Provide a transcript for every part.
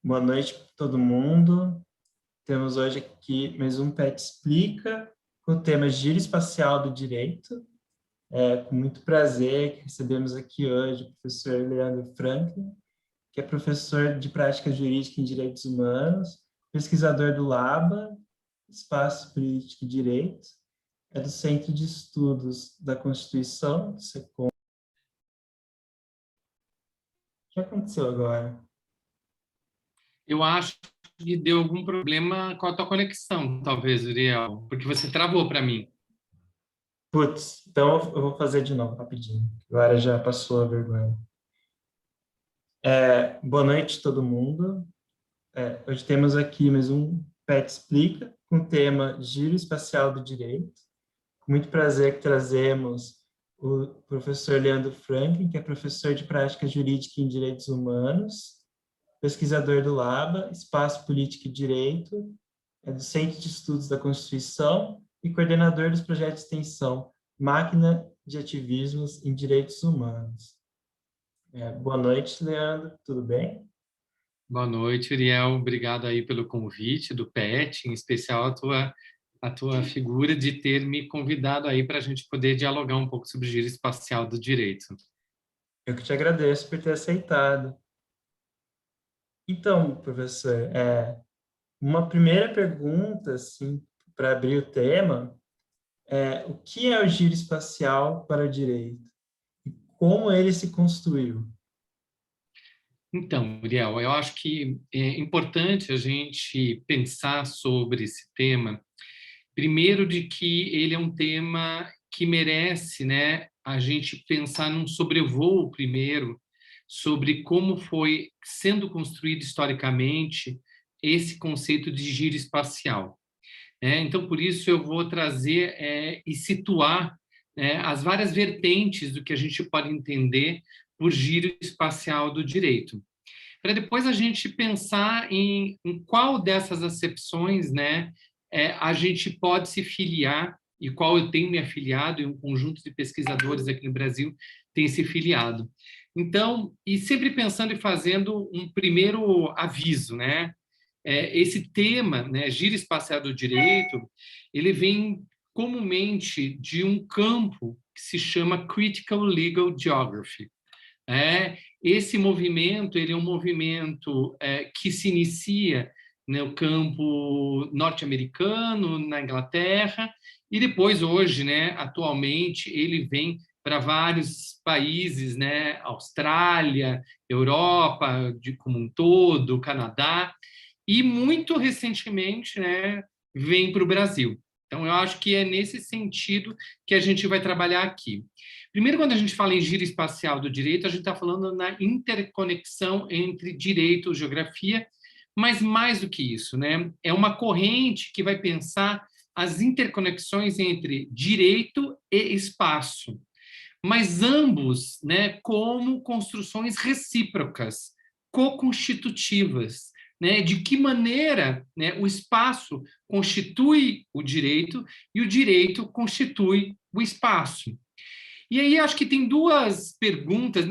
Boa noite para todo mundo. Temos hoje aqui mais um PET Explica, com o tema Giro Espacial do Direito. Com muito prazer que recebemos aqui hoje o professor Leandro Franklin, que é professor de Prática Jurídica em Direitos Humanos, pesquisador do LABA, Espaço Político e Direito, é do Centro de Estudos da Constituição, do SECOM. O que aconteceu agora? Eu acho que deu algum problema com a tua conexão, talvez, Uriel, porque você travou para mim. Putz, então eu vou fazer de novo, rapidinho. Agora já passou a vergonha. Boa noite, todo mundo. Hoje temos aqui mais um PET Explica, com o tema Giro Espacial do Direito. Com muito prazer que trazemos o professor Leandro Franklin, que é professor de Prática Jurídica em Direitos Humanos, pesquisador do LABA, Espaço Político e Direito, é do Centro de Estudos da Constituição e coordenador dos projetos de extensão Máquina de Ativismos em Direitos Humanos. Boa noite, Leandro, tudo bem? Boa noite, Uriel. Obrigado aí pelo convite do PET, em especial a tua figura de ter me convidado aí para a gente poder dialogar um pouco sobre o giro espacial do direito. Eu que te agradeço por ter aceitado. Então, professor, uma primeira pergunta, assim, para abrir o tema, o que é o giro espacial para o direito? E como ele se construiu? Então, Uriel, eu acho que é importante a gente pensar sobre esse tema. Primeiro, de que ele é um tema que merece, né, a gente pensar num sobrevoo primeiro sobre como foi sendo construído historicamente esse conceito de giro espacial. Então, por isso, eu vou trazer e situar as várias vertentes do que a gente pode entender por giro espacial do direito, para depois a gente pensar em qual dessas acepções, né, a gente pode se filiar, e qual eu tenho me afiliado, e um conjunto de pesquisadores aqui no Brasil tem se filiado. Então, e sempre pensando e fazendo um primeiro aviso, né? Esse tema, né, giro espacial do direito, ele vem comumente de um campo que se chama Critical Legal Geography. Esse movimento, ele é um movimento que se inicia no campo norte-americano, na Inglaterra, e depois, hoje, né, atualmente, ele vem para vários países, né, Austrália, Europa como um todo, Canadá, e muito recentemente, né, vem para o Brasil. Então, eu acho que é nesse sentido que a gente vai trabalhar aqui. Primeiro, quando a gente fala em giro espacial do direito, a gente está falando na interconexão entre direito e geografia, mas mais do que isso, né? É uma corrente que vai pensar as interconexões entre direito e espaço, mas ambos, né, como construções recíprocas, co-constitutivas, né, de que maneira, né, o espaço constitui o direito e o direito constitui o espaço. E aí acho que tem duas perguntas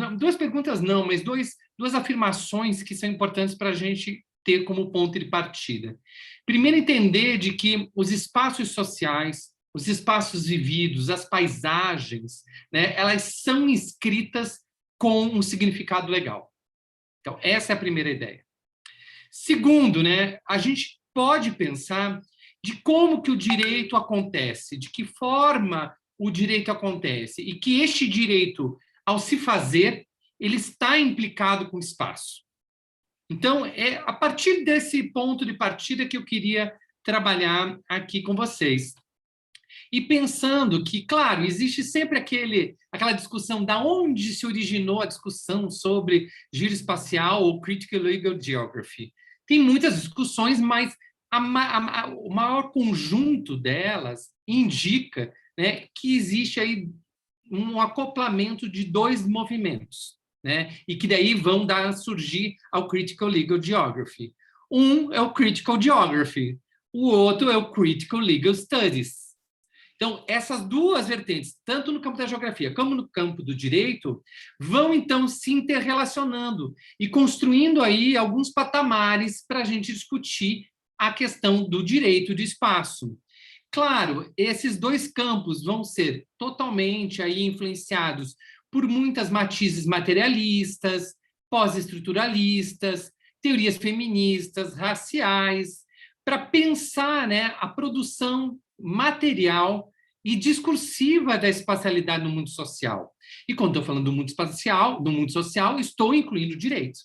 não, mas duas afirmações que são importantes para a gente ter como ponto de partida. Primeiro, entender de que os espaços sociais, os espaços vividos, as paisagens, né, elas são escritas com um significado legal. Então, essa é a primeira ideia. Segundo, né, a gente pode pensar de como que o direito acontece, de que forma o direito acontece, e que este direito, ao se fazer, ele está implicado com o espaço. Então, é a partir desse ponto de partida que eu queria trabalhar aqui com vocês. E pensando que, claro, existe sempre aquela discussão da onde se originou a discussão sobre giro espacial ou Critical Legal Geography. Tem muitas discussões, mas o maior conjunto delas indica, né, que existe aí um acoplamento de dois movimentos, né, e que daí vão surgir ao Critical Legal Geography. Um é o Critical Geography, o outro é o Critical Legal Studies. Então, essas duas vertentes, tanto no campo da geografia como no campo do direito, vão, então, se interrelacionando e construindo aí alguns patamares para a gente discutir a questão do direito de espaço. Claro, esses dois campos vão ser totalmente aí influenciados por muitas matizes materialistas, pós-estruturalistas, teorias feministas, raciais, para pensar, né, a produção material e discursiva da espacialidade no mundo social. E quando estou falando do mundo espacial, do mundo social, estou incluindo o direito.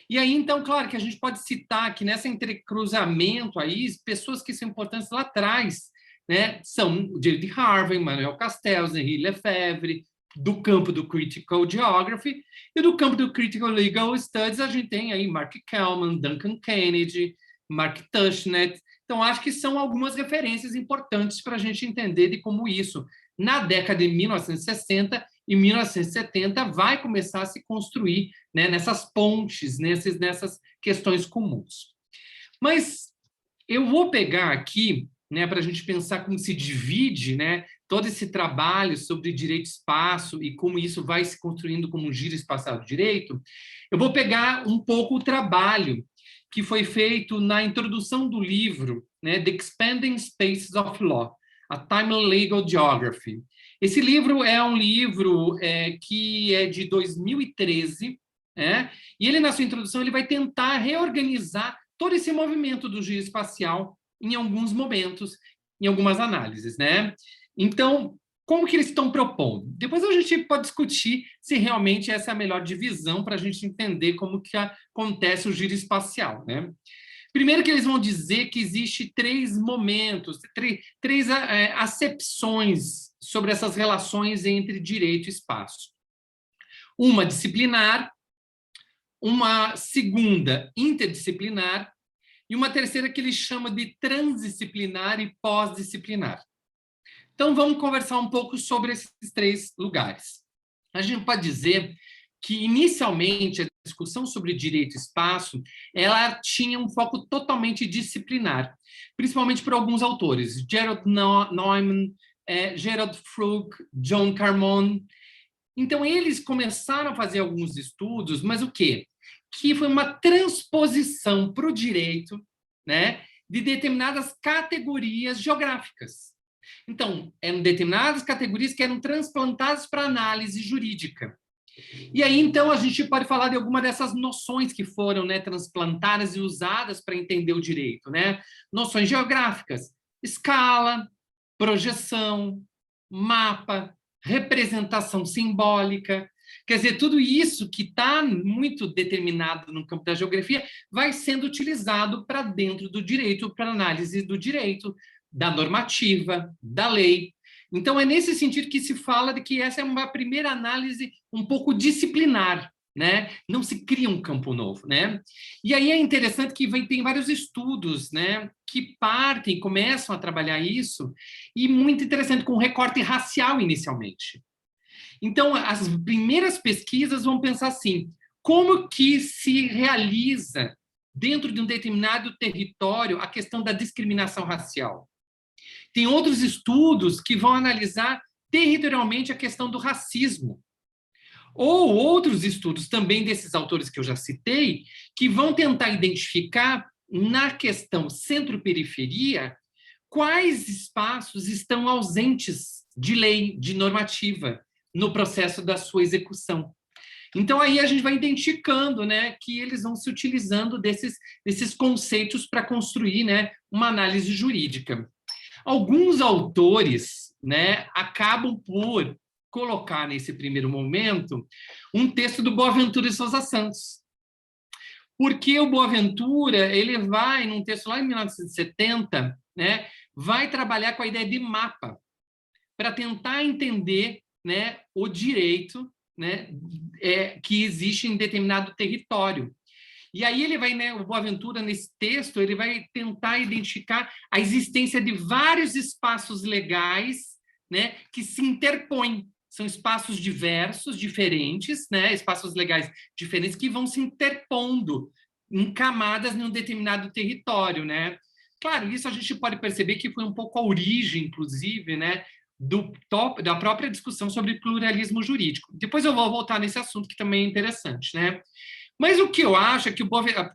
E aí, então, claro que a gente pode citar que nesse entrecruzamento aí, pessoas que são importantes lá atrás, né, são o David Harvey, Manuel Castells, Henri Lefebvre, do campo do Critical Geography, e do campo do Critical Legal Studies a gente tem aí Mark Kellman, Duncan Kennedy, Mark Tushnet. Então, acho que são algumas referências importantes para a gente entender de como isso, na década de 1960 e 1970, vai começar a se construir, né, nessas pontes, nessas questões comuns. Mas eu vou pegar aqui, né, para a gente pensar como se divide, né, todo esse trabalho sobre direito espaço e como isso vai se construindo como um giro espacial do direito. Eu vou pegar um pouco o trabalho que foi feito na introdução do livro, né, The Expanding Spaces of Law, a Timely Legal Geography. Esse livro é um livro que é de 2013, e ele, na sua introdução, ele vai tentar reorganizar todo esse movimento do giro espacial em alguns momentos, em algumas análises, né? Então, como que eles estão propondo? Depois a gente pode discutir se realmente essa é a melhor divisão para a gente entender como que acontece o giro espacial, né? Primeiro que eles vão dizer que existe três momentos, três acepções sobre essas relações entre direito e espaço. Uma disciplinar, uma segunda interdisciplinar e uma terceira que eles chamam de transdisciplinar e pós-disciplinar. Então, vamos conversar um pouco sobre esses três lugares. A gente pode dizer que, inicialmente, a discussão sobre direito e espaço, ela tinha um foco totalmente disciplinar, principalmente por alguns autores, Gerald Neumann, Gerald Frug, John Carmon. Então, eles começaram a fazer alguns estudos, mas o quê? Que foi uma transposição para o direito, né, de determinadas categorias geográficas. Então, eram determinadas categorias que eram transplantadas para análise jurídica. E aí, então, a gente pode falar de alguma dessas noções que foram, né, transplantadas e usadas para entender o direito, né? Noções geográficas, escala, projeção, mapa, representação simbólica. Quer dizer, tudo isso que está muito determinado no campo da geografia vai sendo utilizado para dentro do direito, para análise do direito, da normativa, da lei. Então, é nesse sentido que se fala de que essa é uma primeira análise um pouco disciplinar, né? Não se cria um campo novo, né? E aí é interessante que tem vários estudos, né, que partem, começam a trabalhar isso, e muito interessante, com recorte racial inicialmente. Então, as primeiras pesquisas vão pensar assim, como que se realiza dentro de um determinado território a questão da discriminação racial? Tem outros estudos que vão analisar territorialmente a questão do racismo. Ou outros estudos também desses autores que eu já citei, que vão tentar identificar na questão centro-periferia quais espaços estão ausentes de lei, de normativa, no processo da sua execução. Então, aí a gente vai identificando, né, que eles vão se utilizando desses conceitos para construir, né, uma análise jurídica. Alguns autores, né, acabam por colocar nesse primeiro momento um texto do Boaventura de Sousa Santos. Porque o Boaventura, ele vai, num texto lá em 1970, né, vai trabalhar com a ideia de mapa, para tentar entender, né, o direito, né, que existe em determinado território. E aí ele vai, né, o Boaventura, nesse texto, ele vai tentar identificar a existência de vários espaços legais, né, que se interpõem. São espaços diversos, diferentes, né, espaços legais diferentes que vão se interpondo em camadas num determinado território, né? Claro, isso a gente pode perceber que foi um pouco a origem, inclusive, né, da própria discussão sobre pluralismo jurídico. Depois eu vou voltar nesse assunto, que também é interessante, né? Mas o que eu acho é que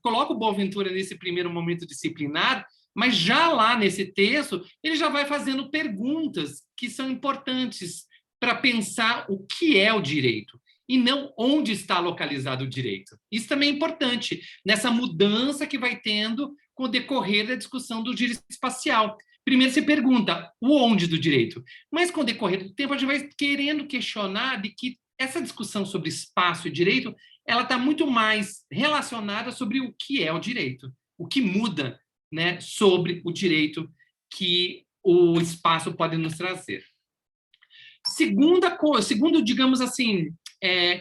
coloca o Boaventura nesse primeiro momento disciplinar, mas já lá nesse texto, ele já vai fazendo perguntas que são importantes para pensar o que é o direito e não onde está localizado o direito. Isso também é importante nessa mudança que vai tendo com o decorrer da discussão do direito espacial. Primeiro se pergunta o onde do direito, mas com o decorrer do tempo a gente vai querendo questionar de que essa discussão sobre espaço e direito ela está muito mais relacionada sobre o que é o direito, o que muda, né, sobre o direito que o espaço pode nos trazer. Segundo, digamos assim,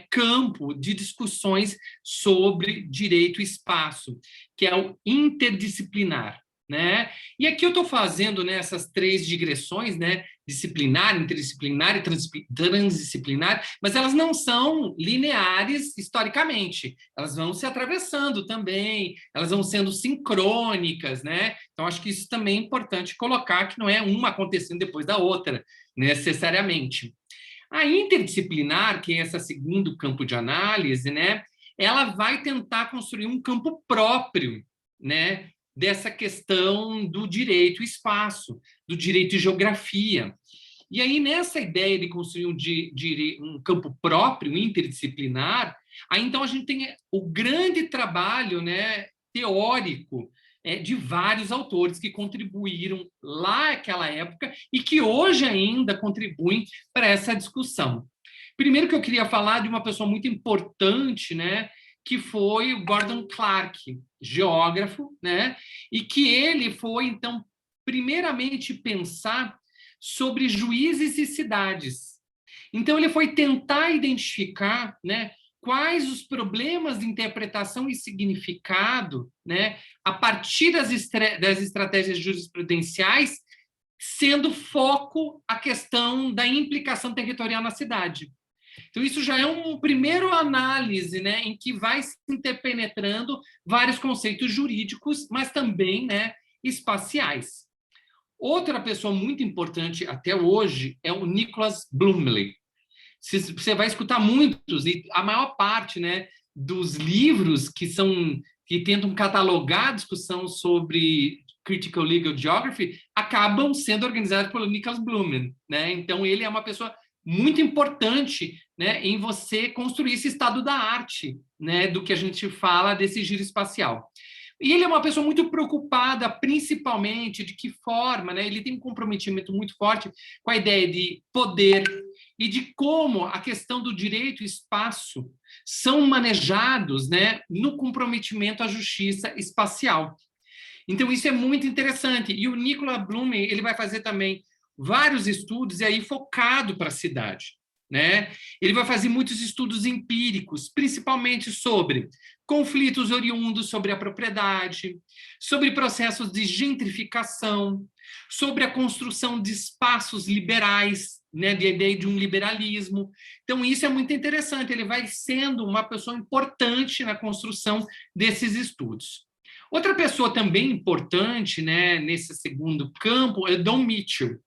campo de discussões sobre direito e espaço, que é o interdisciplinar, né? E aqui eu estou fazendo, né, essas 3 digressões, né, disciplinar, interdisciplinar e transdisciplinar, mas elas não são lineares historicamente, elas vão se atravessando também, elas vão sendo sincrônicas, né? Então, acho que isso também é importante colocar, que não é uma acontecendo depois da outra, necessariamente. A interdisciplinar, que é esse segundo campo de análise, né, ela vai tentar construir um campo próprio, né, dessa questão do direito e espaço, do direito e geografia. E aí, nessa ideia de construir um campo próprio, interdisciplinar, aí então a gente tem o grande trabalho, né, teórico de vários autores que contribuíram lá naquela época e que hoje ainda contribuem para essa discussão. Primeiro que eu queria falar de uma pessoa muito importante, né, que foi o Gordon Clark, geógrafo, né, e que ele foi, então, primeiramente pensar sobre juízes e cidades. Então, ele foi tentar identificar, né, quais os problemas de interpretação e significado, né, a partir das estratégias jurisprudenciais, sendo foco a questão da implicação territorial na cidade. Então, isso já é um primeiro análise, né, em que vai se interpenetrando vários conceitos jurídicos, mas também, né, espaciais. Outra pessoa muito importante até hoje é o Nicholas Blumley. Você vai escutar muitos, e a maior parte, né, dos livros que tentam catalogar a discussão sobre Critical Legal Geography acabam sendo organizados pelo Nicholas Blumley, né? Então, ele é uma pessoa muito importante, né, em você construir esse estado da arte, né, do que a gente fala desse giro espacial. E ele é uma pessoa muito preocupada, principalmente, de que forma, né, ele tem um comprometimento muito forte com a ideia de poder e de como a questão do direito e espaço são manejados, né, no comprometimento à justiça espacial. Então, isso é muito interessante. E o Nicholas Blumley, ele vai fazer também vários estudos, e aí focado para a cidade, né? Ele vai fazer muitos estudos empíricos, principalmente sobre conflitos oriundos sobre a propriedade, sobre processos de gentrificação, sobre a construção de espaços liberais, né, de ideia de um liberalismo. Então, isso é muito interessante. Ele vai sendo uma pessoa importante na construção desses estudos. Outra pessoa também importante, né, nesse segundo campo é Don Mitchell.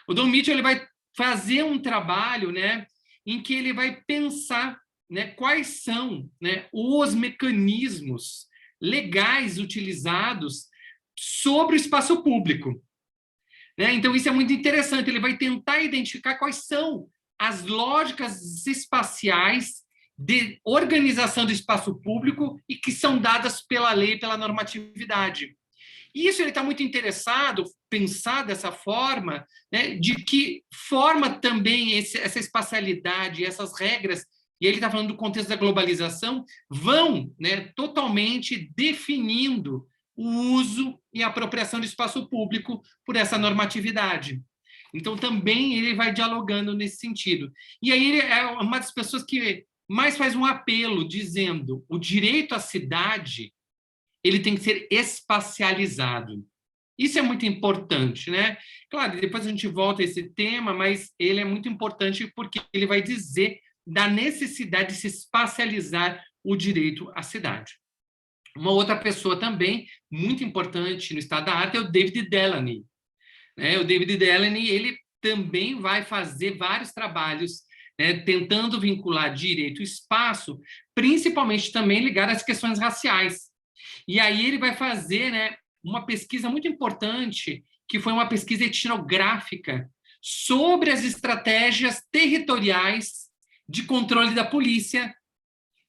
O Don Mitchell ele vai fazer um trabalho, né, em que ele vai pensar, né, quais são, né, os mecanismos legais utilizados sobre o espaço público. Né? Então, isso é muito interessante. Ele vai tentar identificar quais são as lógicas espaciais de organização do espaço público e que são dadas pela lei, pela normatividade. E isso ele está muito interessado, pensar dessa forma, né, de que forma também essa espacialidade, essas regras, e ele está falando do contexto da globalização, vão, né, totalmente definindo o uso e a apropriação do espaço público por essa normatividade. Então, também ele vai dialogando nesse sentido. E aí ele é uma das pessoas que mais faz um apelo, dizendo o direito à cidade ele tem que ser espacializado. Isso é muito importante, né? Claro, depois a gente volta a esse tema, mas ele é muito importante porque ele vai dizer da necessidade de se espacializar o direito à cidade. Uma outra pessoa também muito importante no estado da arte é o David Delany, né? O David Delany, ele também vai fazer vários trabalhos, né, tentando vincular direito e espaço, principalmente também ligado às questões raciais. E aí ele vai fazer, né, uma pesquisa muito importante, que foi uma pesquisa etnográfica sobre as estratégias territoriais de controle da polícia.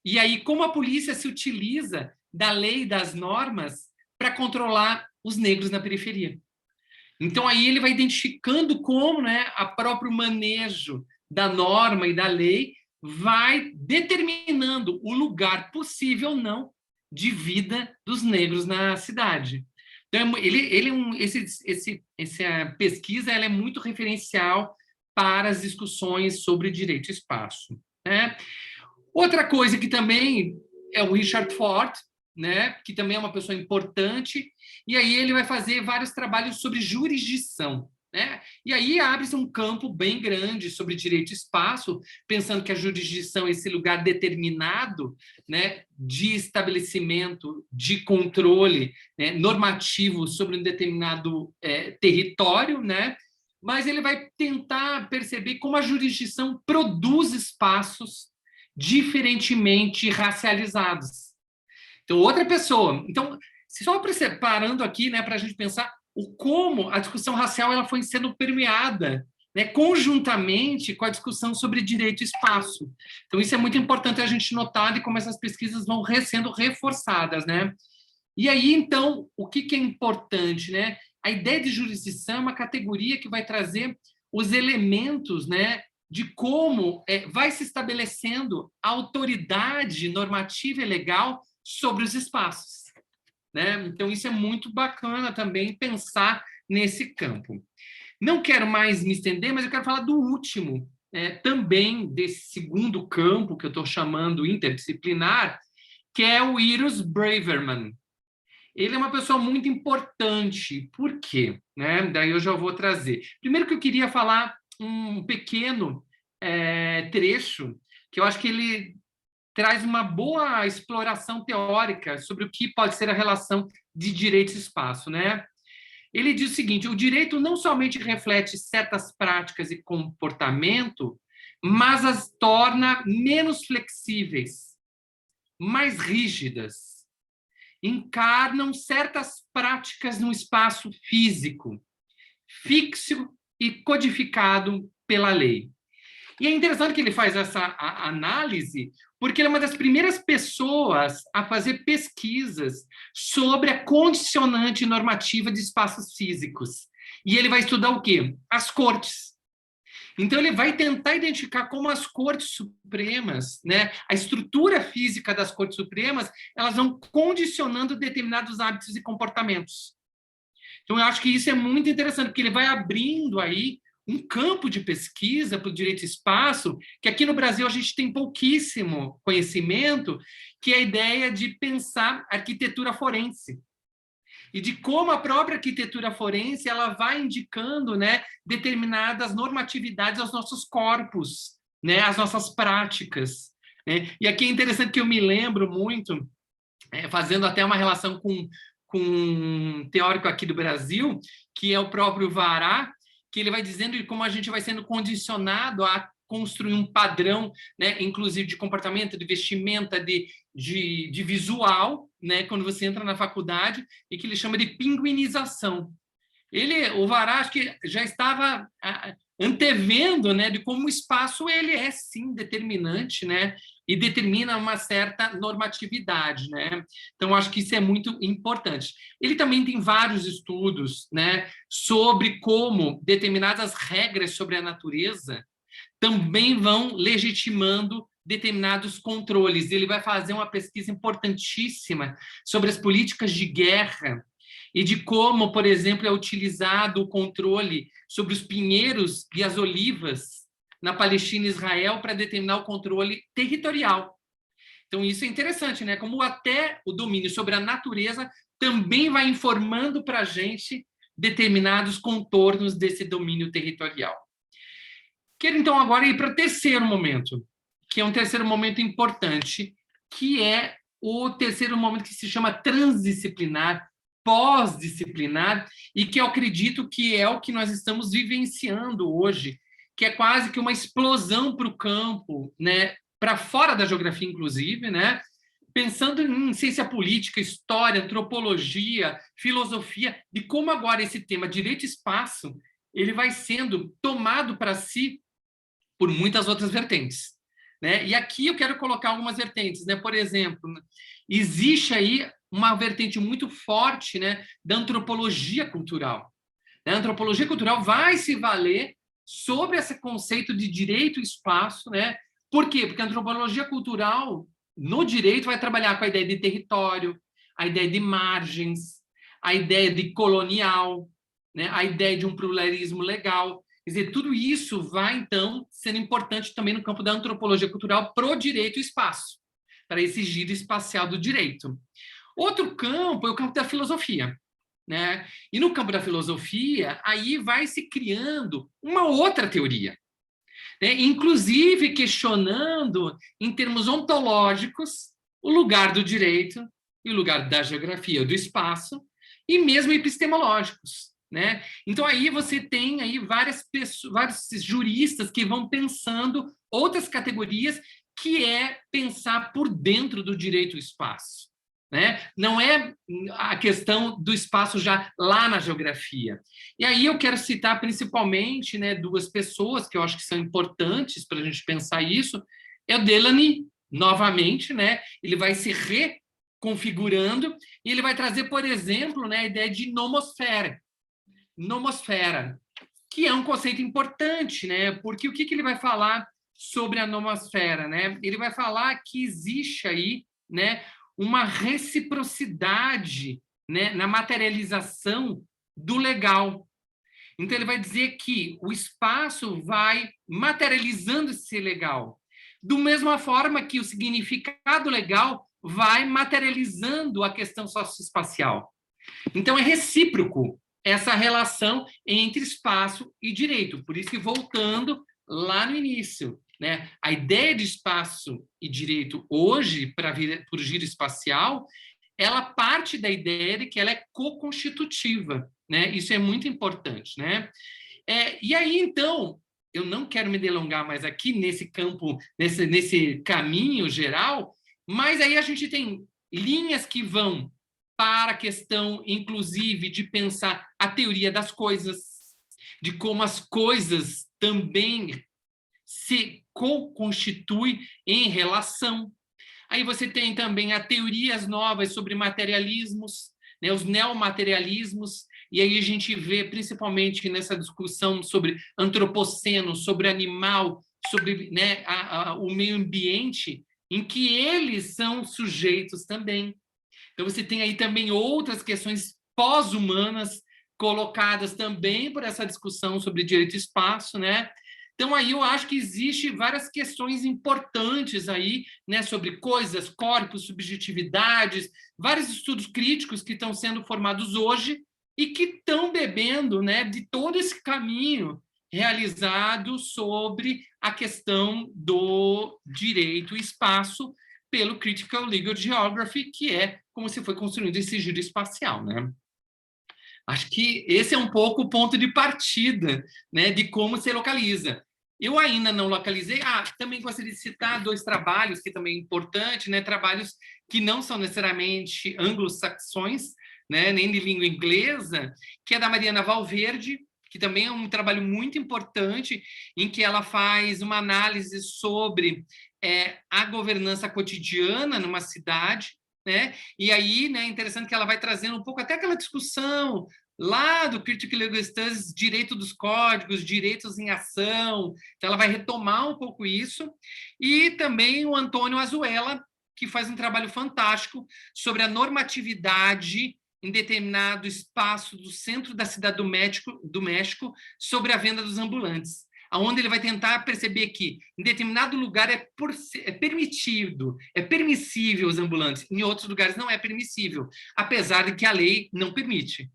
E aí, como a polícia se utiliza da lei e das normas para controlar os negros na periferia. Então, aí ele vai identificando como, né, a próprio manejo da norma e da lei vai determinando o lugar possível ou não de vida dos negros na cidade. Então, essa pesquisa ela é muito referencial para as discussões sobre direito e espaço, né? Outra coisa que também é o Richard Ford, né, que também é uma pessoa importante, e aí ele vai fazer vários trabalhos sobre jurisdição, né? E aí abre-se um campo bem grande sobre direito e espaço, pensando que a jurisdição é esse lugar determinado, né, de estabelecimento, de controle, né, normativo sobre um determinado território, né? Mas ele vai tentar perceber como a jurisdição produz espaços diferentemente racializados. Então, outra pessoa. Então, só parando aqui, né, para a gente pensar o como a discussão racial ela foi sendo permeada, né, conjuntamente com a discussão sobre direito e espaço. Então, isso é muito importante a gente notar de como essas pesquisas vão sendo reforçadas, né? E aí, então, o que é importante, né? A ideia de jurisdição é uma categoria que vai trazer os elementos, né, de como vai se estabelecendo a autoridade normativa e legal sobre os espaços, né? Então, isso é muito bacana também pensar nesse campo. Não quero mais me estender, mas eu quero falar do último, também desse segundo campo que eu estou chamando interdisciplinar, que é o Eros Braverman. Ele é uma pessoa muito importante. Por quê? Né? Daí eu já vou trazer. Primeiro que eu queria falar um pequeno trecho, que eu acho que ele traz uma boa exploração teórica sobre o que pode ser a relação de direito e espaço, né? Ele diz o seguinte: o direito não somente reflete certas práticas e comportamento, mas as torna menos flexíveis, mais rígidas, encarnam certas práticas no espaço físico, fixo e codificado pela lei. E é interessante que ele faz essa análise, porque ele é uma das primeiras pessoas a fazer pesquisas sobre a condicionante normativa de espaços físicos. E ele vai estudar o quê? As cortes. Então, ele vai tentar identificar como as cortes supremas, né, a estrutura física das cortes supremas, elas vão condicionando determinados hábitos e comportamentos. Então, eu acho que isso é muito interessante, porque ele vai abrindo aí um campo de pesquisa para o direito e espaço, que aqui no Brasil a gente tem pouquíssimo conhecimento, que é a ideia de pensar arquitetura forense. E de como a própria arquitetura forense ela vai indicando, né, determinadas normatividades aos nossos corpos, né, às nossas práticas. Né? E aqui é interessante que eu me lembro muito, fazendo até uma relação com um teórico aqui do Brasil, que é o próprio Vará, que ele vai dizendo de como a gente vai sendo condicionado a construir um padrão, né, inclusive de comportamento, de vestimenta, de visual, né, quando você entra na faculdade, e que ele chama de pinguinização. O Vará, acho que já estava antevendo, né, de como o espaço ele é, sim, determinante, né, e determina uma certa normatividade, né? Então, acho que isso é muito importante. Ele também tem vários estudos, né, sobre como determinadas regras sobre a natureza também vão legitimando determinados controles. Ele vai fazer uma pesquisa importantíssima sobre as políticas de guerra e de como, por exemplo, é utilizado o controle sobre os pinheiros e as olivas na Palestina e Israel para determinar o controle territorial. Então, isso é interessante, né? Como até o domínio sobre a natureza também vai informando para a gente determinados contornos desse domínio territorial. Quero, então, agora ir para o terceiro momento, que é um terceiro momento importante, que é o terceiro momento que se chama transdisciplinar, pós-disciplinar, e que eu acredito que é o que nós estamos vivenciando hoje, que é quase que uma explosão para o campo, né, para fora da geografia, inclusive, né, pensando em ciência política, história, antropologia, filosofia, de como agora esse tema direito e espaço ele vai sendo tomado para si por muitas outras vertentes, né? E aqui eu quero colocar algumas vertentes, né? Por exemplo, existe aí uma vertente muito forte, né, da antropologia cultural. A antropologia cultural vai se valer sobre esse conceito de direito e espaço, né? Por quê? Porque a antropologia cultural no direito vai trabalhar com a ideia de território, a ideia de margens, a ideia de colonial, né? A ideia de um pluralismo legal. Quer dizer, tudo isso vai, então, sendo importante também no campo da antropologia cultural para o direito e espaço, para esse giro espacial do direito. Outro campo é o campo da filosofia, né? E no campo da filosofia, aí vai se criando uma outra teoria, né? Inclusive questionando, em termos ontológicos, o lugar do direito e o lugar da geografia, do espaço, e mesmo epistemológicos, né? Então aí você tem aí várias pessoas, vários juristas que vão pensando outras categorias, que é pensar por dentro do direito e espaço, né? Não é a questão do espaço já lá na geografia. E aí eu quero citar principalmente, né, duas pessoas que eu acho que são importantes para a gente pensar isso. É o Delany, novamente, né? Ele vai se reconfigurando e ele vai trazer, por exemplo, né, a ideia de nomosfera, que é um conceito importante, né? Porque o que ele vai falar sobre a nomosfera, né? Ele vai falar que existe aí, né, uma reciprocidade, né, na materialização do legal. Então, ele vai dizer que o espaço vai materializando esse legal, da mesma forma que o significado legal vai materializando a questão socioespacial. Então, é recíproco essa relação entre espaço e direito. Por isso que, voltando lá no início, né, a ideia de espaço e direito hoje, para o giro espacial, ela parte da ideia de que ela é co-constitutiva, né? Isso é muito importante, né? E aí, então, eu não quero me delongar mais aqui nesse campo, nesse caminho geral, mas aí a gente tem linhas que vão para a questão, inclusive, de pensar a teoria das coisas, de como as coisas também se co-constituem em relação. Aí você tem também as teorias novas sobre materialismos, né, os neomaterialismos, e aí a gente vê, principalmente nessa discussão sobre antropoceno, sobre animal, sobre, né, o meio ambiente, em que eles são sujeitos também. Então, você tem aí também outras questões pós-humanas colocadas também por essa discussão sobre direito e espaço, né? Então, aí eu acho que existe várias questões importantes aí, né, sobre coisas, corpos, subjetividades, vários estudos críticos que estão sendo formados hoje e que estão bebendo, né, de todo esse caminho realizado sobre a questão do direito e espaço pelo Critical Legal Geography, que é como se foi construído esse giro espacial, né? Acho que esse é um pouco o ponto de partida, né, de como se localiza. Eu ainda não localizei. Também gostaria de citar dois trabalhos que também é importante, né, trabalhos que não são necessariamente anglo-saxões, né, nem de língua inglesa, que é da Mariana Valverde, que também é um trabalho muito importante, em que ela faz uma análise sobre a governança cotidiana numa cidade, né? E aí, né, é interessante que ela vai trazendo um pouco até aquela discussão lá do Critical Legal Studies, direito dos códigos, direitos em ação. Então, ela vai retomar um pouco isso. E também o Antônio Azuela, que faz um trabalho fantástico sobre a normatividade em determinado espaço do centro da cidade do México sobre a venda dos ambulantes, onde ele vai tentar perceber que em determinado lugar é permitido, é permissível os ambulantes, em outros lugares não é permissível, apesar de que a lei não permite.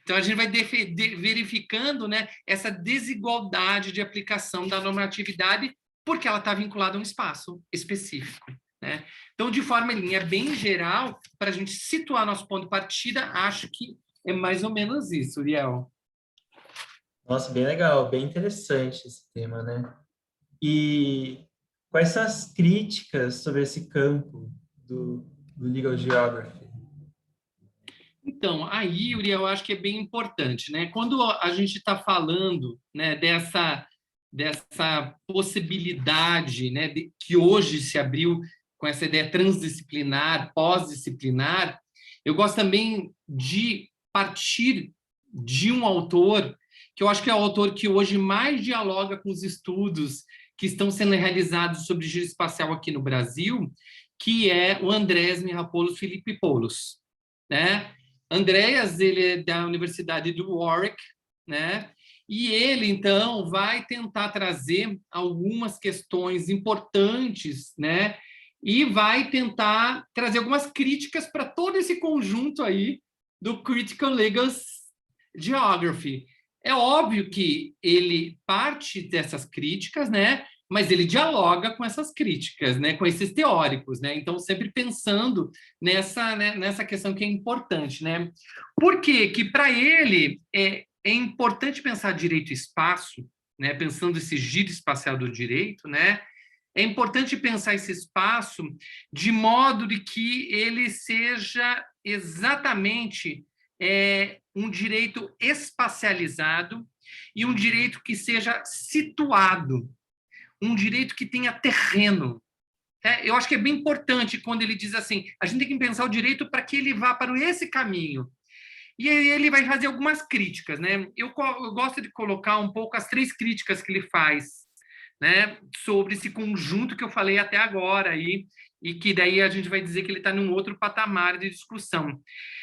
Então, a gente vai verificando, né, essa desigualdade de aplicação da normatividade, porque ela está vinculada a um espaço específico. né? Então, de forma em linha bem geral, para a gente situar nosso ponto de partida, acho que é mais ou menos isso, Uriel. Nossa, bem legal, bem interessante esse tema, né? E quais são as críticas sobre esse campo do Legal Geography? Então, aí, Uriel, eu acho que é bem importante, né? Quando a gente está falando, né, dessa possibilidade, né, que hoje se abriu com essa ideia transdisciplinar, pós-disciplinar, eu gosto também de partir de um autor que eu acho que é o autor que hoje mais dialoga com os estudos que estão sendo realizados sobre giro espacial aqui no Brasil, que é o Andrés Mihalopoulos Philippopoulos, né? Andreas, ele é da Universidade do Warwick, né? E ele, então, vai tentar trazer algumas questões importantes, né? E vai tentar trazer algumas críticas para todo esse conjunto aí do Critical Legal Geography. É óbvio que ele parte dessas críticas, né? Mas ele dialoga com essas críticas, né? Com esses teóricos, né? Então, sempre pensando nessa questão que é importante, né? Por quê? Que para ele é importante pensar direito e espaço, né? Pensando esse giro espacial do direito, né? É importante pensar esse espaço de modo de que ele seja exatamente um direito espacializado e um direito que seja situado, um direito que tenha terreno. Eu acho que é bem importante quando ele diz assim, a gente tem que pensar o direito para que ele vá para esse caminho. E aí ele vai fazer algumas críticas, né? Eu gosto de colocar um pouco as 3 críticas que ele faz, né, sobre esse conjunto que eu falei até agora aí, e que daí a gente vai dizer que ele está num outro patamar de discussão.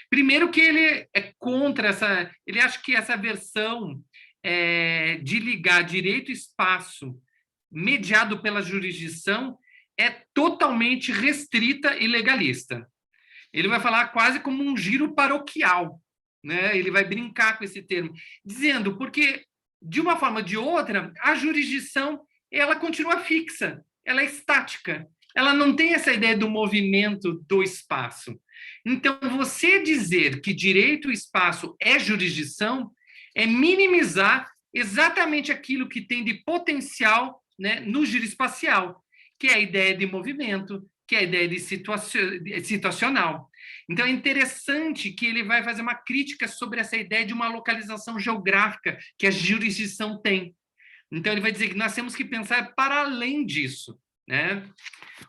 Primeiro que ele é contra ele acha que essa versão de ligar direito e espaço mediado pela jurisdição é totalmente restrita e legalista. Ele vai falar quase como um giro paroquial, né? Ele vai brincar com esse termo, dizendo porque, de uma forma ou de outra, a jurisdição ela continua fixa, ela é estática, ela não tem essa ideia do movimento do espaço. Então, você dizer que direito e espaço é jurisdição é minimizar exatamente aquilo que tem de potencial, né, no giro espacial, que é a ideia de movimento, que é a ideia de situacional. Então, é interessante que ele vai fazer uma crítica sobre essa ideia de uma localização geográfica que a jurisdição tem. Então, ele vai dizer que nós temos que pensar para além disso, né?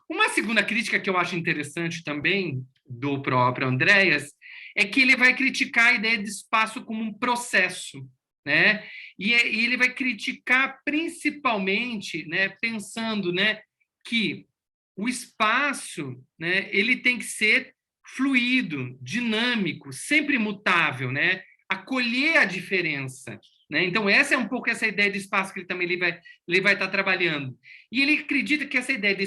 Uma segunda crítica que eu acho interessante também do próprio Andreas é que ele vai criticar a ideia de espaço como um processo, né? E ele vai criticar principalmente, né, pensando, né, que o espaço, né, ele tem que ser fluido, dinâmico, sempre mutável, né? Acolher a diferença, né? Então, essa é um pouco essa ideia de espaço que ele vai estar trabalhando. E ele acredita que essa ideia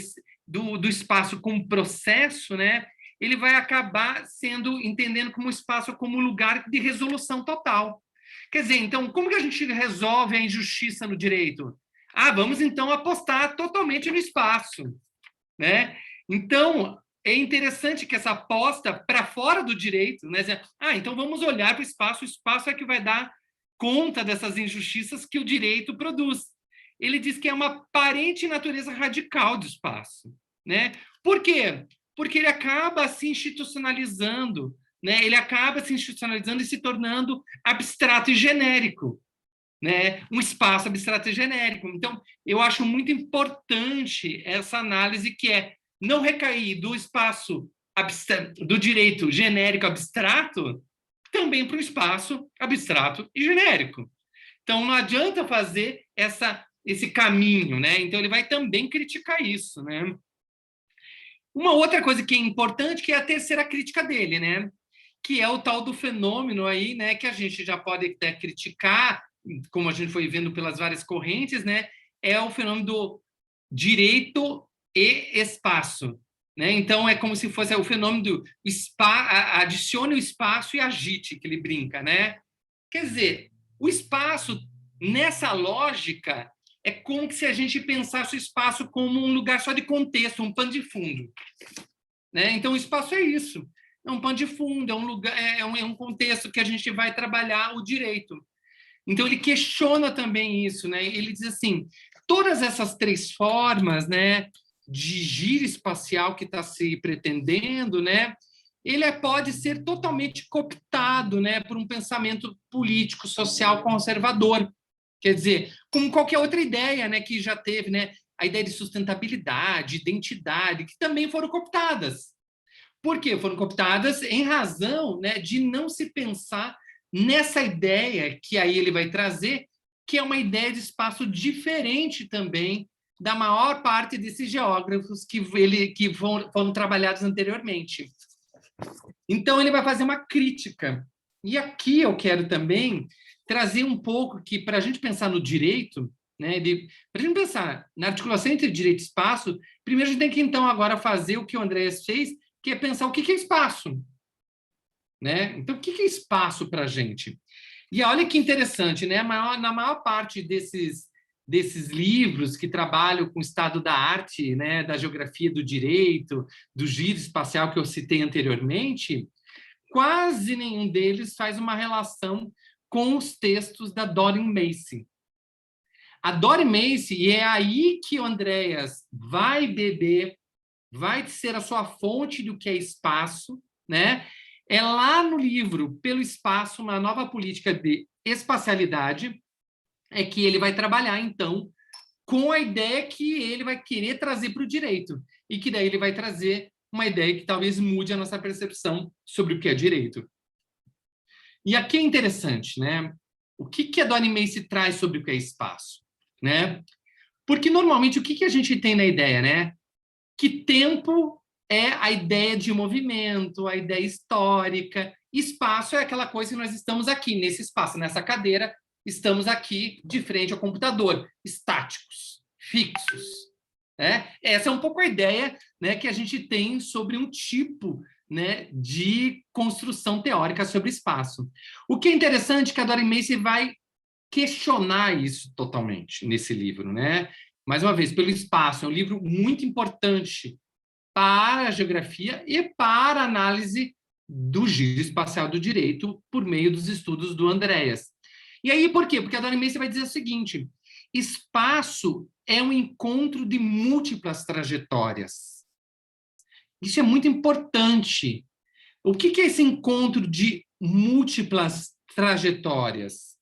do espaço como processo, né, ele vai acabar entendendo como espaço como lugar de resolução total. Quer dizer, então, como que a gente resolve a injustiça no direito? Vamos, então, apostar totalmente no espaço, né? Então, é interessante que essa aposta para fora do direito, né? Então vamos olhar para o espaço é que vai dar conta dessas injustiças que o direito produz. Ele diz que é uma aparente natureza radical do espaço, né? Por quê? Porque ele acaba se institucionalizando, né? Ele acaba se institucionalizando e se tornando abstrato e genérico, né? Um espaço abstrato e genérico. Então, eu acho muito importante essa análise que é não recair do espaço do direito genérico abstrato também para o espaço abstrato e genérico. Então, não adianta fazer esse caminho, né? Então, ele vai também criticar isso, né? Uma outra coisa que é importante, que é a terceira crítica dele, né? Que é o tal do fenômeno aí, né? Que a gente já pode até criticar, como a gente foi vendo pelas várias correntes, né? É o fenômeno do direito e espaço, né? Então, é como se fosse o fenômeno do adicione o espaço e agite, que ele brinca, né? Quer dizer, o espaço, nessa lógica, é como se a gente pensasse o espaço como um lugar só de contexto, um pano de fundo, né? Então, o espaço é isso, é um pano de fundo, é um lugar, é um contexto que a gente vai trabalhar o direito. Então, ele questiona também isso, né? Ele diz assim, todas essas três formas, né, de giro espacial que está se pretendendo, né, ele pode ser totalmente cooptado, né, por um pensamento político, social conservador. Quer dizer, como qualquer outra ideia, né, que já teve, né, a ideia de sustentabilidade, identidade, que também foram cooptadas. Por quê? Foram cooptadas em razão, né, de não se pensar nessa ideia que aí ele vai trazer, que é uma ideia de espaço diferente também da maior parte desses geógrafos que foram trabalhados anteriormente. Então, ele vai fazer uma crítica. E aqui eu quero também trazer um pouco que, para a gente pensar no direito, né, para a gente pensar na articulação entre direito e espaço, primeiro a gente tem que, então, agora fazer o que o Andreas fez, que é pensar o que é espaço. Né? Então, o que é espaço para a gente? E olha que interessante, né? Na maior parte desses livros que trabalham com o estado da arte, né, da geografia do direito, do giro espacial que eu citei anteriormente, quase nenhum deles faz uma relação com os textos da Doreen Macy. A Doreen Macy, e é aí que o Andreas vai beber, vai ser a sua fonte do que é espaço, né? É lá no livro Pelo Espaço, uma nova política de espacialidade, é que ele vai trabalhar, então, com a ideia que ele vai querer trazer para o direito, e que daí ele vai trazer uma ideia que talvez mude a nossa percepção sobre o que é direito. E aqui é interessante, né? O que a Doreen Macy traz sobre o que é espaço, né? Porque, normalmente, o que a gente tem na ideia, né? Que tempo é a ideia de movimento, a ideia histórica. Espaço é aquela coisa que nós estamos aqui, nesse espaço, nessa cadeira, estamos aqui de frente ao computador, estáticos, fixos. Né? Essa é um pouco a ideia, né, que a gente tem sobre um tipo, né, de construção teórica sobre espaço. O que é interessante é que a Doreen Macy vai questionar isso totalmente nesse livro, né? Mais uma vez, Pelo Espaço, é um livro muito importante para a geografia e para a análise do giro espacial do direito por meio dos estudos do Andreas. E aí, por quê? Porque a Doreen Macy vai dizer o seguinte, espaço é um encontro de múltiplas trajetórias. Isso é muito importante. O que é esse encontro de múltiplas trajetórias?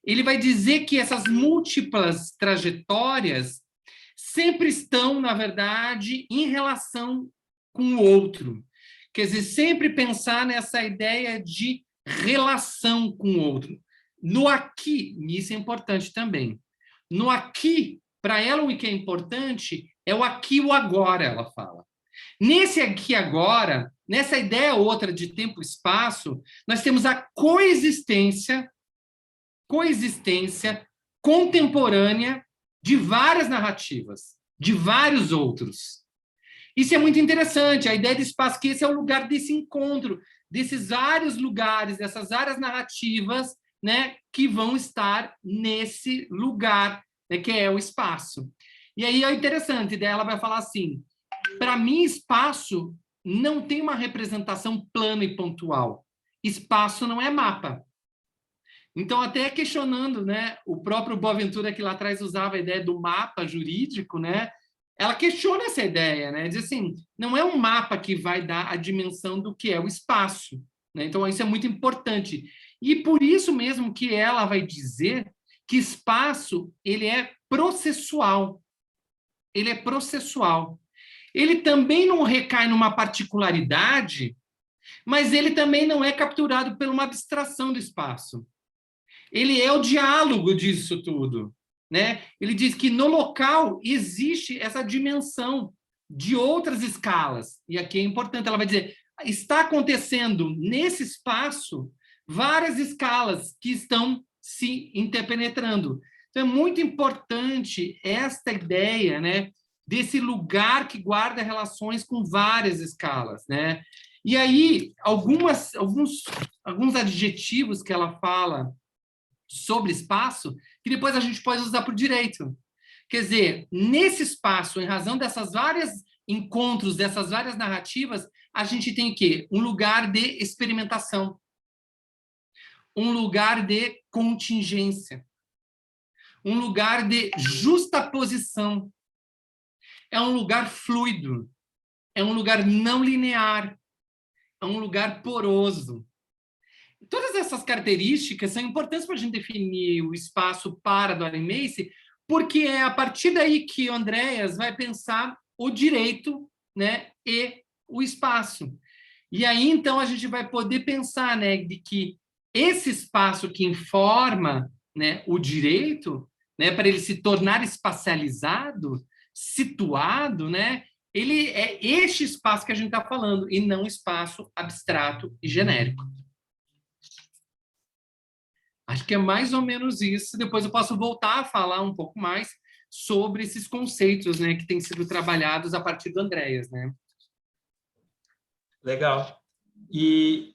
Ele vai dizer que essas múltiplas trajetórias sempre estão, na verdade, em relação com o outro. Quer dizer, sempre pensar nessa ideia de relação com o outro. No aqui, isso é importante também. No aqui, para ela, o que é importante é o aqui e o agora, ela fala. Nesse aqui e agora, nessa ideia outra de tempo e espaço, nós temos a coexistência contemporânea de várias narrativas, de vários outros. Isso é muito interessante, a ideia de espaço, que esse é o lugar desse encontro, desses vários lugares, dessas várias narrativas, né, que vão estar nesse lugar, né, que é o espaço. E aí é interessante, daí ela vai falar assim, para mim, espaço não tem uma representação plana e pontual. Espaço não é mapa. Então, até questionando, né, o próprio Boaventura, que lá atrás usava a ideia do mapa jurídico, né, ela questiona essa ideia, né, diz assim, não é um mapa que vai dar a dimensão do que é o espaço. Né? Então, isso é muito importante. E por isso mesmo que ela vai dizer que espaço ele é processual. Ele é processual. Ele também não recai numa particularidade, mas ele também não é capturado por uma abstração do espaço. Ele é o diálogo disso tudo, né? Ele diz que no local existe essa dimensão de outras escalas. E aqui é importante, ela vai dizer, está acontecendo nesse espaço várias escalas que estão se interpenetrando. Então, é muito importante esta ideia, né, desse lugar que guarda relações com várias escalas, né? E aí, alguns adjetivos que ela fala sobre espaço, que depois a gente pode usar para o direito. Quer dizer, nesse espaço, em razão dessas várias encontros, dessas várias narrativas, a gente tem o quê? Um lugar de experimentação, um lugar de contingência, um lugar de justaposição. É um lugar fluido, é um lugar não linear, é um lugar poroso. Todas essas características são importantes para a gente definir o espaço para Dorian Macy, porque é a partir daí que o Andreas vai pensar o direito, né, e o espaço. E aí, então, a gente vai poder pensar, né, de que esse espaço que informa, né, o direito, né, para ele se tornar espacializado, situado, né, ele é este espaço que a gente está falando, e não espaço abstrato e genérico. Acho que é mais ou menos isso. Depois eu posso voltar a falar um pouco mais sobre esses conceitos, né, que têm sido trabalhados a partir do Andreas, né? Legal. E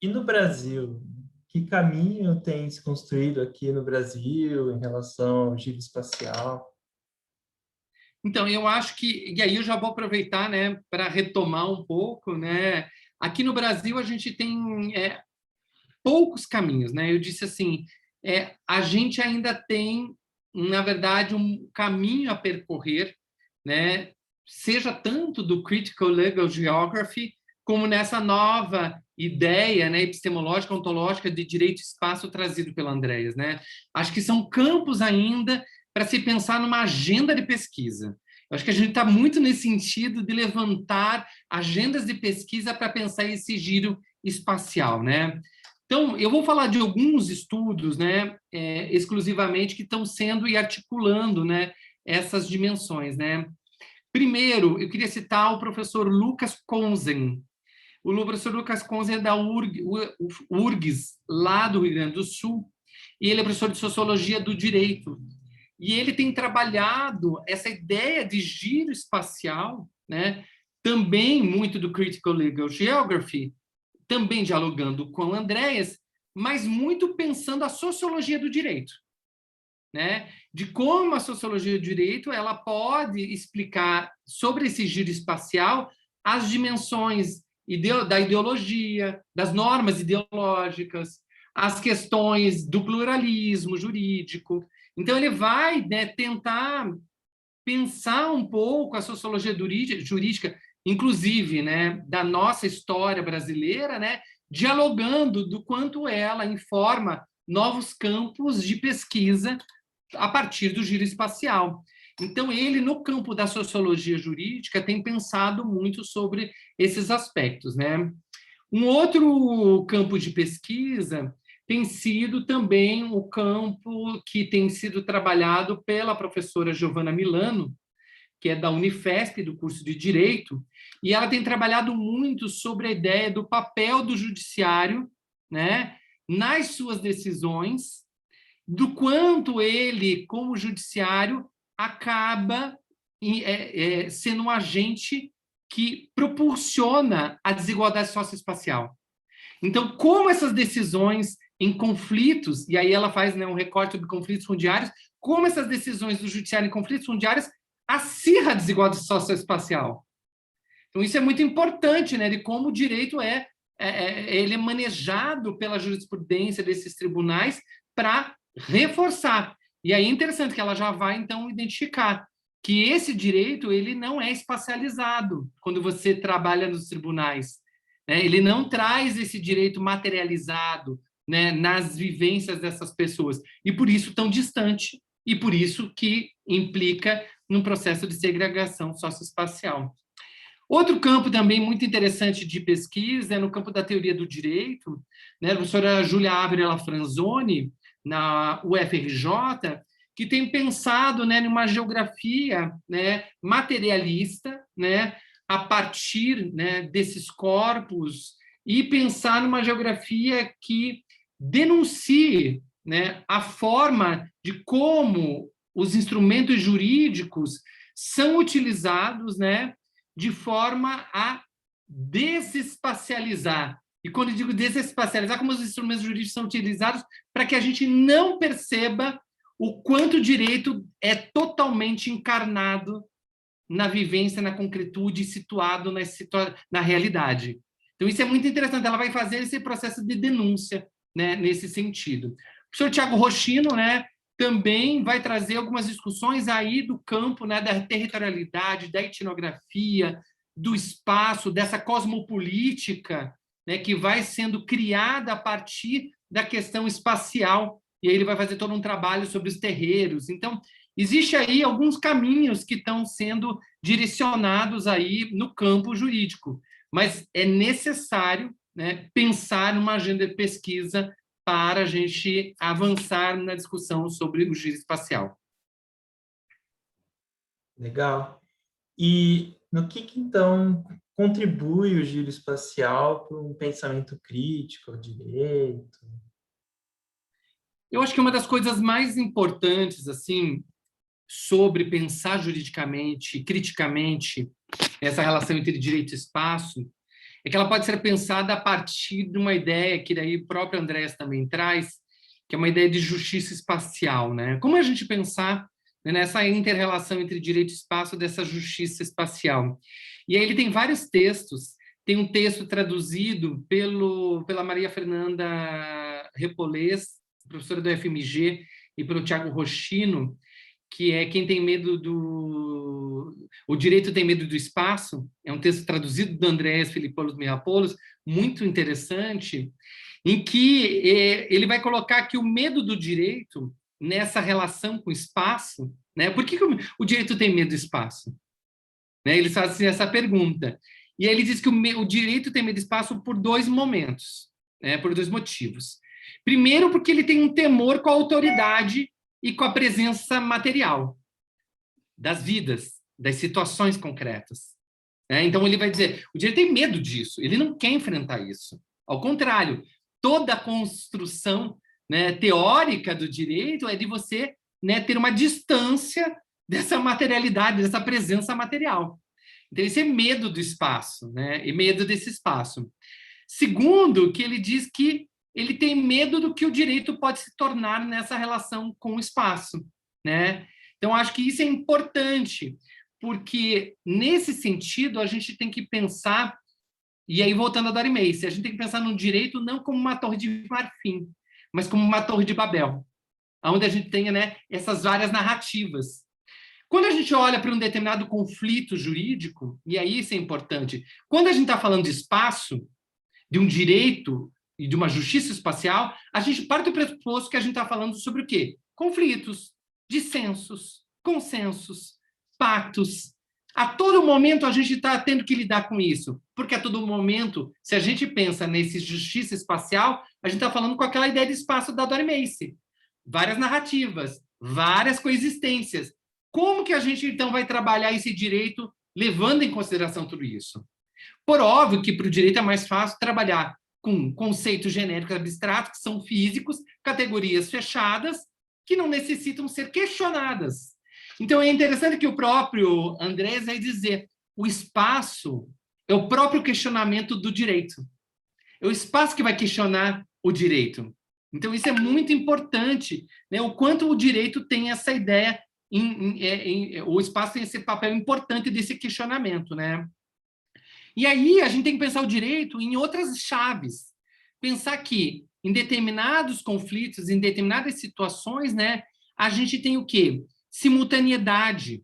no Brasil, que caminho tem se construído aqui no Brasil em relação ao giro espacial? Então, eu acho que, e aí eu já vou aproveitar, né, para retomar um pouco, né? Aqui no Brasil a gente tem poucos caminhos, né? Eu disse assim, a gente ainda tem, na verdade, um caminho a percorrer, né? Seja tanto do Critical Legal Geography, como nessa nova ideia, né, epistemológica, ontológica de direito e espaço trazido pelo Andreas, né? Acho que são campos ainda para se pensar numa agenda de pesquisa. Eu acho que a gente está muito nesse sentido de levantar agendas de pesquisa para pensar esse giro espacial, né? Então, eu vou falar de alguns estudos, né, exclusivamente, que estão sendo e articulando, né, essas dimensões, né? Primeiro, eu queria citar o professor Lucas Konzen. O professor Lucas Konzen é da URGS, lá do Rio Grande do Sul, e ele é professor de Sociologia do Direito. E ele tem trabalhado essa ideia de giro espacial, né, também muito do Critical Legal Geography, também dialogando com o Andreas, mas muito pensando a sociologia do direito, né? De como a sociologia do direito ela pode explicar sobre esse giro espacial as dimensões da ideologia, das normas ideológicas, as questões do pluralismo jurídico. Então, ele vai, né, tentar pensar um pouco a sociologia jurídica, inclusive, né, da nossa história brasileira, né, dialogando do quanto ela informa novos campos de pesquisa a partir do giro espacial. Então, ele, no campo da sociologia jurídica, tem pensado muito sobre esses aspectos, né? Um outro campo de pesquisa tem sido também o campo que tem sido trabalhado pela professora Giovanna Milano, que é da Unifesp, do curso de Direito, e ela tem trabalhado muito sobre a ideia do papel do judiciário, né, nas suas decisões, do quanto ele, como judiciário, acaba sendo um agente que proporciona a desigualdade socioespacial. Então, como essas decisões em conflitos, e aí ela faz, né, um recorte sobre conflitos fundiários, como essas decisões do judiciário em conflitos fundiários acirra a desigualdade socioespacial. Então, isso é muito importante, né, de como o direito ele é manejado pela jurisprudência desses tribunais para reforçar. E aí é interessante que ela já vai, então, identificar que esse direito ele não é espacializado quando você trabalha nos tribunais, né? Ele não traz esse direito materializado, né, nas vivências dessas pessoas, e por isso tão distante, e por isso que implica num processo de segregação socioespacial. Outro campo também muito interessante de pesquisa é no campo da teoria do direito, né? A professora Júlia Ávila Franzoni, na UFRJ, que tem pensado, né, numa geografia, né, materialista, né, a partir, né, desses corpos, e pensar numa geografia que denuncie, né, a forma de como os instrumentos jurídicos são utilizados, né, de forma a desespacializar. E quando eu digo desespacializar, como os instrumentos jurídicos são utilizados para que a gente não perceba o quanto o direito é totalmente encarnado na vivência, na concretude, situado na realidade. Então, isso é muito interessante. Ela vai fazer esse processo de denúncia, né, nesse sentido. O professor Tiago Roschino, né, também vai trazer algumas discussões aí do campo, né, da territorialidade, da etnografia, do espaço, dessa cosmopolítica, né, que vai sendo criada a partir da questão espacial, e aí ele vai fazer todo um trabalho sobre os terreiros. Então, existe aí alguns caminhos que estão sendo direcionados aí no campo jurídico, mas é necessário, né, pensar numa agenda de pesquisa para a gente avançar na discussão sobre o giro espacial. Legal. E no que então contribui o giro espacial para um pensamento crítico ao direito? Eu acho que uma das coisas mais importantes, assim, sobre pensar juridicamente, criticamente, essa relação entre direito e espaço, é que ela pode ser pensada a partir de uma ideia que daí o próprio Andrés também traz, que é uma ideia de justiça espacial, né? Como a gente pensar, né, nessa inter-relação entre direito e espaço dessa justiça espacial? E aí ele tem vários textos. Tem um texto traduzido pela Maria Fernanda Repolês, professora do FMG, e pelo Tiago Roschino, que é Quem tem medo do... O direito tem medo do espaço. É um texto traduzido do Andrés Filipoulos Miapoulos, muito interessante, em que ele vai colocar que o medo do direito nessa relação com o espaço, né? Por que o direito tem medo do espaço? Né? Ele faz assim, essa pergunta. E aí ele diz que o direito tem medo do espaço por dois momentos, né? Por dois motivos. Primeiro, porque ele tem um temor com a autoridade e com a presença material das vidas, das situações concretas. Então, ele vai dizer, o direito tem medo disso, ele não quer enfrentar isso. Ao contrário, toda a construção, né, teórica do direito é de você, né, ter uma distância dessa materialidade, dessa presença material. Então, esse é medo do espaço, né, e medo desse espaço. Segundo, que ele diz que ele tem medo do que o direito pode se tornar nessa relação com o espaço, né? Então, acho que isso é importante, porque, nesse sentido, a gente tem que pensar, e aí voltando a Dory Macy, a gente tem que pensar no direito não como uma torre de marfim, mas como uma torre de Babel, onde a gente tenha, né, essas várias narrativas. Quando a gente olha para um determinado conflito jurídico, e aí isso é importante, quando a gente está falando de espaço, de um direito e de uma justiça espacial, a gente parte do pressuposto que a gente está falando sobre o quê? Conflitos, dissensos, consensos, pactos. A todo momento a gente está tendo que lidar com isso, porque a todo momento, se a gente pensa nesse justiça espacial, a gente está falando com aquela ideia de espaço da Dory Macy. Várias narrativas, várias coexistências. Como que a gente, então, vai trabalhar esse direito levando em consideração tudo isso? Por óbvio que para o direito é mais fácil trabalhar com conceitos genéricos abstratos, que são físicos, categorias fechadas, que não necessitam ser questionadas. Então, é interessante que o próprio Andrés vai dizer o espaço é o próprio questionamento do direito. É o espaço que vai questionar o direito. Então, isso é muito importante, né? O quanto o direito tem essa ideia, o espaço tem esse papel importante desse questionamento, né? E aí a gente tem que pensar o direito em outras chaves. Pensar que em determinados conflitos, em determinadas situações, né, a gente tem o quê? Simultaneidade.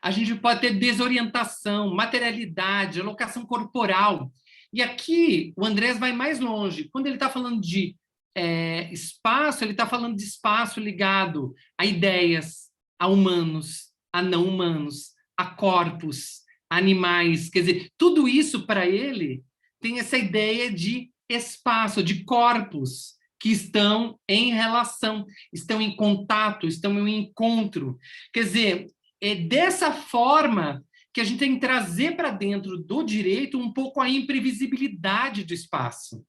A gente pode ter desorientação, materialidade, alocação corporal. E aqui o Andrés vai mais longe. Quando ele está falando de espaço, ele está falando de espaço ligado a ideias, a humanos, a não humanos, a corpos, animais, quer dizer, tudo isso para ele tem essa ideia de espaço, de corpos que estão em relação, estão em contato, estão em encontro. Quer dizer, é dessa forma que a gente tem que trazer para dentro do direito um pouco a imprevisibilidade do espaço.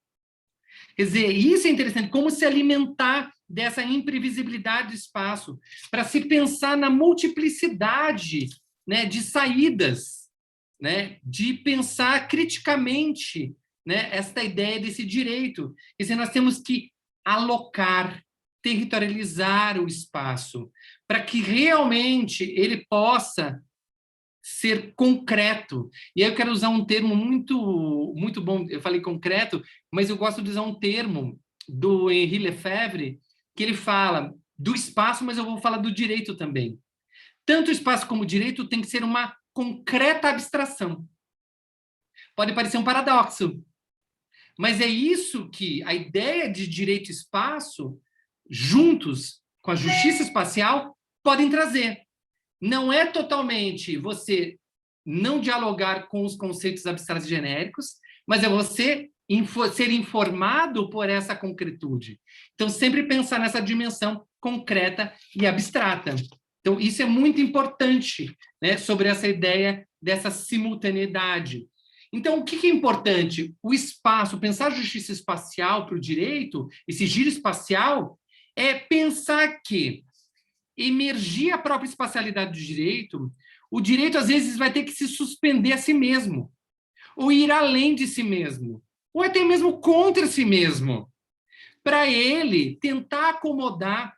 Quer dizer, isso é interessante, como se alimentar dessa imprevisibilidade do espaço, para se pensar na multiplicidade, né, de saídas, né, de pensar criticamente, né, esta ideia desse direito. Quer dizer, nós temos que alocar, territorializar o espaço, para que realmente ele possa ser concreto. E aí eu quero usar um termo muito bom, eu falei concreto, mas eu gosto de usar um termo do Henri Lefebvre, que ele fala do espaço, mas eu vou falar do direito também. Tanto o espaço como o direito tem que ser uma concreta abstração. Pode parecer um paradoxo, mas é isso que a ideia de direito e espaço, juntos com a justiça espacial, podem trazer. Não é totalmente você não dialogar com os conceitos abstratos e genéricos, mas é você ser informado por essa concretude. Então, sempre pensar nessa dimensão concreta e abstrata. Então, isso é muito importante, né, sobre essa ideia dessa simultaneidade. Então, o que é importante? O espaço, pensar a justiça espacial para o direito, esse giro espacial, é pensar que emergir a própria espacialidade do direito, o direito, às vezes, vai ter que se suspender a si mesmo, ou ir além de si mesmo, ou até mesmo contra si mesmo, para ele tentar acomodar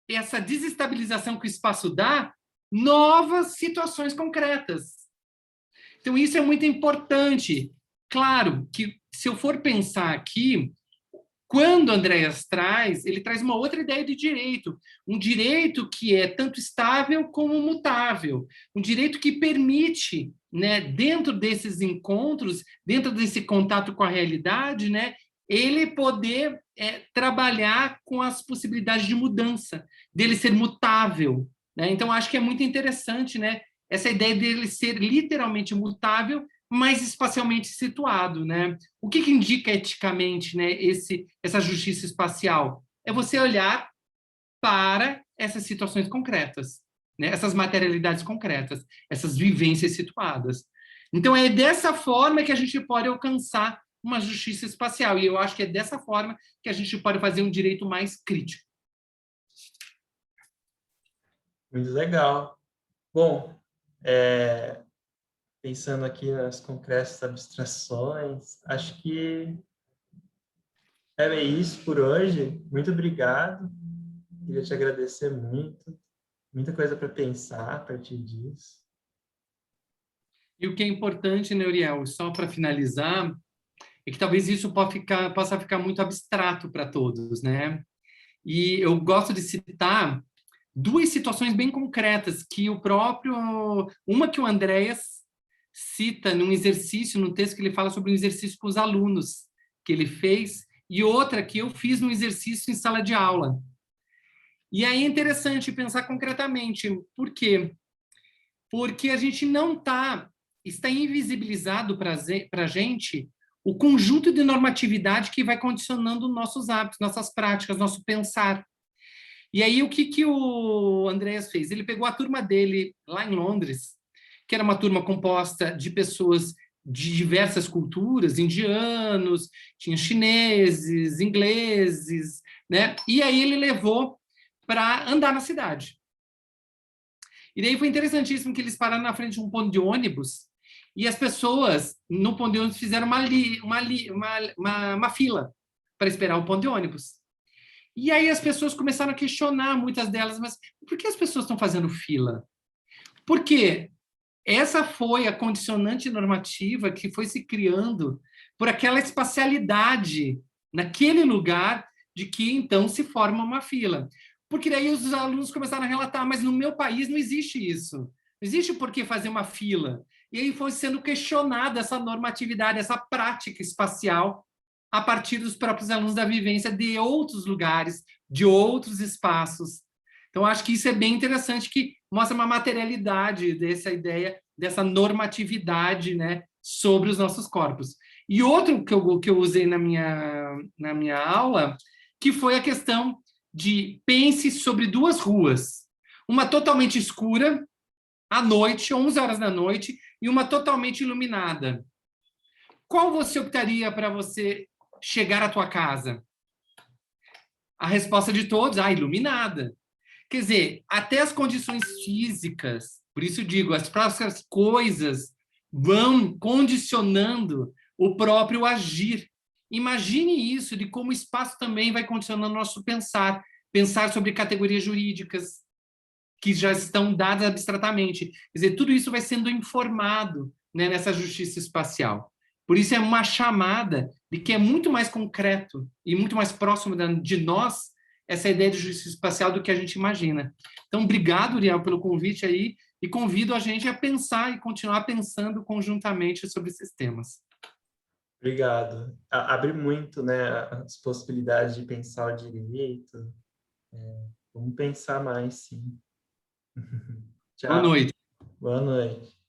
essa desestabilização que o espaço dá, novas situações concretas. Então, isso é muito importante. Claro que, se eu for pensar aqui, quando Andréas traz, ele traz uma outra ideia de direito, um direito que é tanto estável como mutável, um direito que permite, né, dentro desses encontros, dentro desse contato com a realidade, né, ele poder trabalhar com as possibilidades de mudança, dele ser mutável, né? Então, acho que é muito interessante, né, essa ideia dele ser literalmente mutável, mas espacialmente situado, né? O que indica eticamente, né, essa justiça espacial? É você olhar para essas situações concretas, né? Essas materialidades concretas, essas vivências situadas. Então, é dessa forma que a gente pode alcançar uma justiça espacial, e eu acho que é dessa forma que a gente pode fazer um direito mais crítico. Muito legal. Bom, pensando aqui nas concretas abstrações, acho que é isso por hoje. Muito obrigado. Queria te agradecer muito. Muita coisa para pensar a partir disso. E o que é importante, né, Uriel, só para finalizar, é que talvez isso possa ficar muito abstrato para todos, né? E eu gosto de citar duas situações bem concretas que uma que o Andréas cita num exercício, num texto que ele fala sobre um exercício com os alunos que ele fez, e outra que eu fiz num exercício em sala de aula. E aí é interessante pensar concretamente. Por quê? Porque a gente não está invisibilizado para a gente o conjunto de normatividade que vai condicionando nossos hábitos, nossas práticas, nosso pensar. E aí, o que o Andréas fez? Ele pegou a turma dele lá em Londres, que era uma turma composta de pessoas de diversas culturas, indianos, tinha chineses, ingleses, né? E aí ele levou para andar na cidade. E daí foi interessantíssimo que eles pararam na frente de um ponto de ônibus e as pessoas no ponto de ônibus fizeram uma fila para esperar o ponto de ônibus. E aí as pessoas começaram a questionar, muitas delas, mas por que as pessoas estão fazendo fila? Porque essa foi a condicionante normativa que foi se criando por aquela espacialidade naquele lugar de que então se forma uma fila. Porque daí os alunos começaram a relatar, mas no meu país não existe isso. Não existe por que fazer uma fila. E aí foi sendo questionada essa normatividade, essa prática espacial a partir dos próprios alunos da vivência de outros lugares, de outros espaços. Então, acho que isso é bem interessante, que mostra uma materialidade dessa ideia, dessa normatividade, né, sobre os nossos corpos. E outro que eu usei na minha aula, que foi a questão de pense sobre duas ruas. Uma totalmente escura, à noite, 11 horas da noite, e uma totalmente iluminada. Qual você optaria para você chegar à tua casa? A resposta de todos, iluminada. Quer dizer, até as condições físicas, por isso digo, as próprias coisas vão condicionando o próprio agir. Imagine isso, de como o espaço também vai condicionando o nosso pensar. pensar sobre categorias jurídicas que já estão dadas abstratamente. Quer dizer, tudo isso vai sendo informado, né, nessa justiça espacial. Por isso é uma chamada de que é muito mais concreto e muito mais próximo de nós essa ideia de justiça espacial do que a gente imagina. Então, obrigado, Uriel, pelo convite aí, e convido a gente a pensar e continuar pensando conjuntamente sobre esses temas. Obrigado. Abre muito, né, as possibilidades de pensar o direito. Vamos pensar mais, sim. Boa Tchau. noite. Boa noite.